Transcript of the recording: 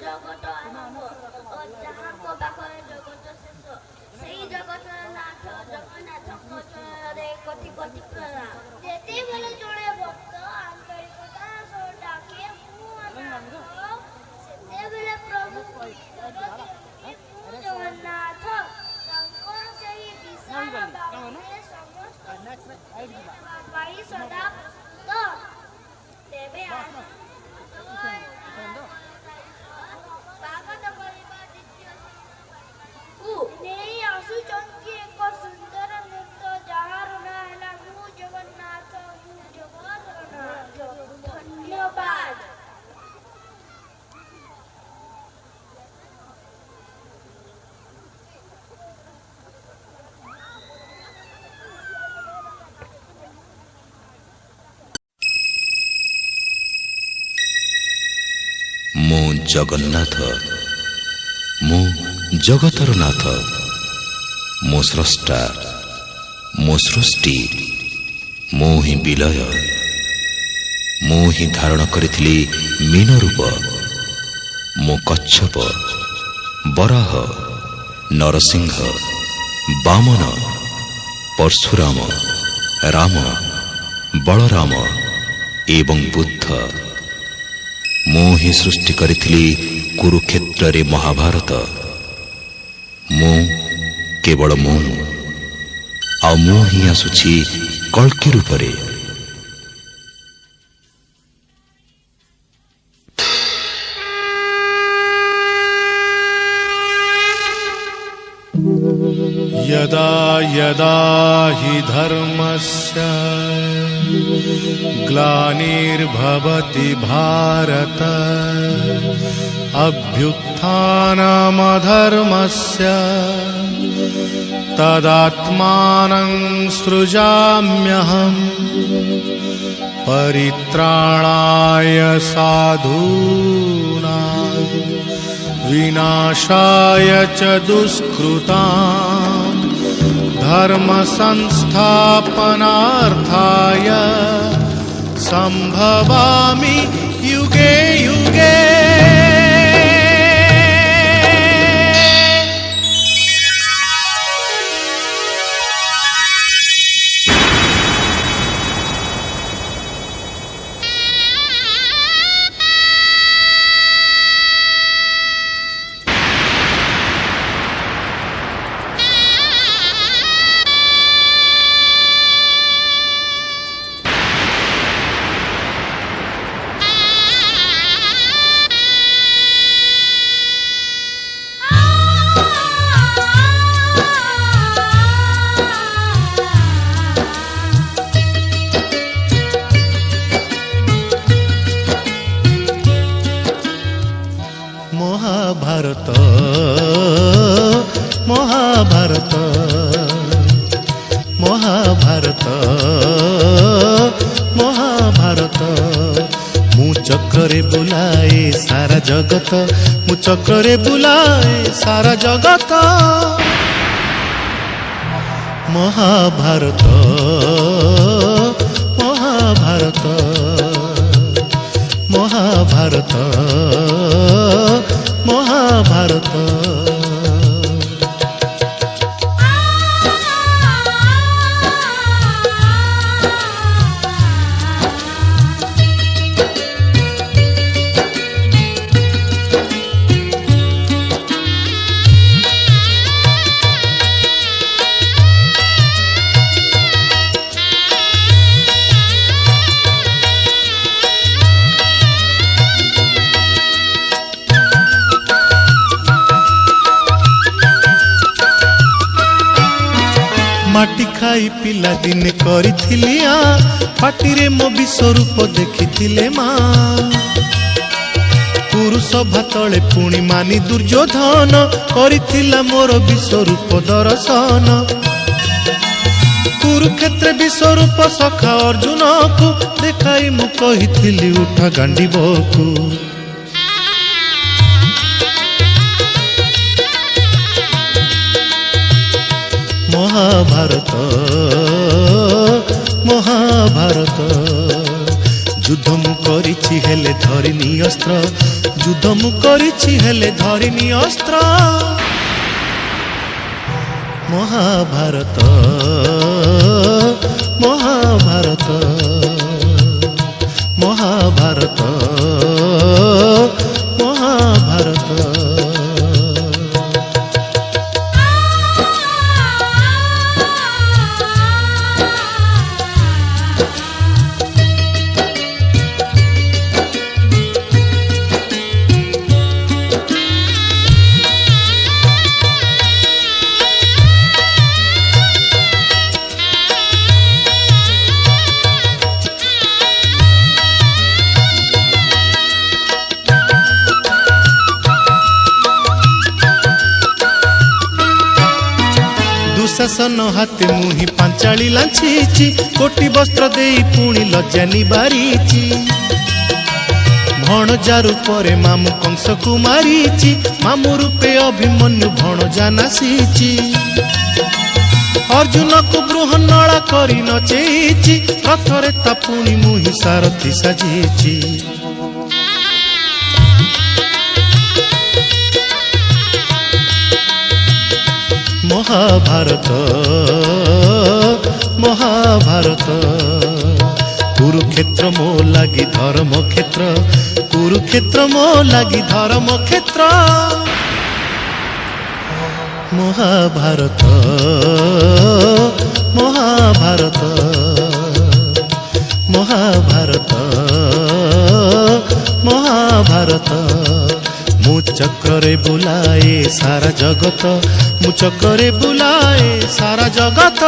জগত আরম্ভ ও যাহাଙ୍କ ପାଖରେ ଜଗତ ଶେଷ ସେହି ଜଗତର ନାଥ ଜଗନ୍ନାଥଙ୍କ ଚରଣରେ କୋଟି କୋଟି ପ୍ରଣାମ। ଯେତେବେଳେ ଜଣେ ଭକ୍ତ ଆନ୍ତରିକତା ସହ ଡାକେ ମୁଁ ଅନାଥ ସେତେବେଳେ ପ୍ରଭୁ ମୁଁ ଜଗନ୍ନାଥ ତାଙ୍କର ସେହି ବିଶାଳ ବାହୁରେ ସମସ୍ତ ପାଇଁ ସଦା ପ୍ରସ୍ତୁତ। ତେବେ ସ୍ୱାଗତ କରିବା ନେଇ ଆସୁଛନ୍ତି ଏକ ସୁନ୍ଦର ନୃତ୍ୟ ଯାହାର ନାଁ ହେଲା ମୁଁ ଜଗନ୍ନାଥ ମୁଁ ଜଗନ୍ନାଥ। ଧନ୍ୟବାଦ। ମୁଁ ଜଗନ୍ନାଥ ମୁଁ ଜଗତର ନାଥ ମୋ ସ୍ରଷ୍ଟା ମୋ ସୃଷ୍ଟି ମୁଁ ହିଁ ବିଲୟ ମୁଁ ହିଁ ଧାରଣ କରିଥିଲି ମୀନ ରୂପ ମୋ କଚ୍ଛପ ବରାହ ନରସିଂହ ବାମନ ପରଶୁରାମ ରାମ ବଳରାମ ଏବଂ ବୁଦ୍ଧ ମୁଁ ହିଁ ସୃଷ୍ଟି କରିଥିଲି କୁରୁକ୍ଷେତ୍ରରେ ମହାଭାରତ ମୁଁ କେବଳ ମୁଁ ଆଉ ମୁଁ ହିଁ ଆସୁଛି କଳ୍କି ରୂପରେ। यदा यदा हि धर्मस्य ग्लानिर्भवति भारत अभ्युत्थानमधर्मस्य तदात्मानं सृजाम्यहम् परित्राणाय साधूनां विनाशाय च दुष्कृतां धर्म संस्थापनार्थाय संभवामि युगे युगे। महाभारत महाभारत महाभारत महाभारत मु चक्रे बुलाए सारा जगत मु चक्रे बुलाए सारा जगत महाभारत महाभारत महाभारत महाभारत। माटी खाई पिला दिने करिथिली पाटी रे मो विश्वरूप देखिथिले माँ पुरुष भातले पुणी मानी दुर्योधन करिथिला मोर विश्वरूप दर्शन कुरुक्षेत्र विश्वरूप सखा अर्जुन को देखाई मु कहिथिली उठा गांडीबकु महाभारत महाभारत युद्ध मु करिछि କରିଛି ହେଲେ ଧରିନି ଅସ୍ତ୍ର, ଯୁଦ୍ଧ ମୁଁ କରିଛି ହେଲେ ଧରିନି ଅସ୍ତ୍ର। ମହାଭାରତ ମହାଭାରତ ମହାଭାରତ ମହାଭାରତ। ଶାସନ ହାତେ ମୁହିଁ ପାଞ୍ଚାଳି ଲାଞ୍ଛିଛି, କୋଟି ବସ୍ତ୍ର ଦେଇ ପୁଣି ଲଜ୍ଜା ନିବାରିଛି। ଭଣଜା ରୂପରେ ମାମୁ କଂସକୁ ମାରିଛି, ମାମୁ ରୂପେ ଅଭିମନ୍ୟୁ ଭଣଜା ନାସିଛି। ଅର୍ଜୁନକୁ ବୃହନ୍ନଳା କରି ନଚେଇଛି, ରଥରେ ତା ପୁଣି ମୁହିଁ ସାରଥି ସାଜିଛି। ମହାଭାରତ ମହାଭାରତ କୁରୁକ୍ଷେତ୍ର ମୋ ଲାଗି ଧର୍ମ କ୍ଷେତ୍ର, କୁରୁକ୍ଷେତ୍ର ମୋ ଲାଗି ଧର୍ମ କ୍ଷେତ୍ର। ମହାଭାରତ ମହାଭାରତ ମହାଭାରତ ମହାଭାରତ। ମୁଁ ଚକ୍ରରେ ବୁଲାଏ ସାରା ଜଗତ, ମୁଁ ଚକ୍ରରେ ବୁଲାଏ ସାରା ଜଗତ।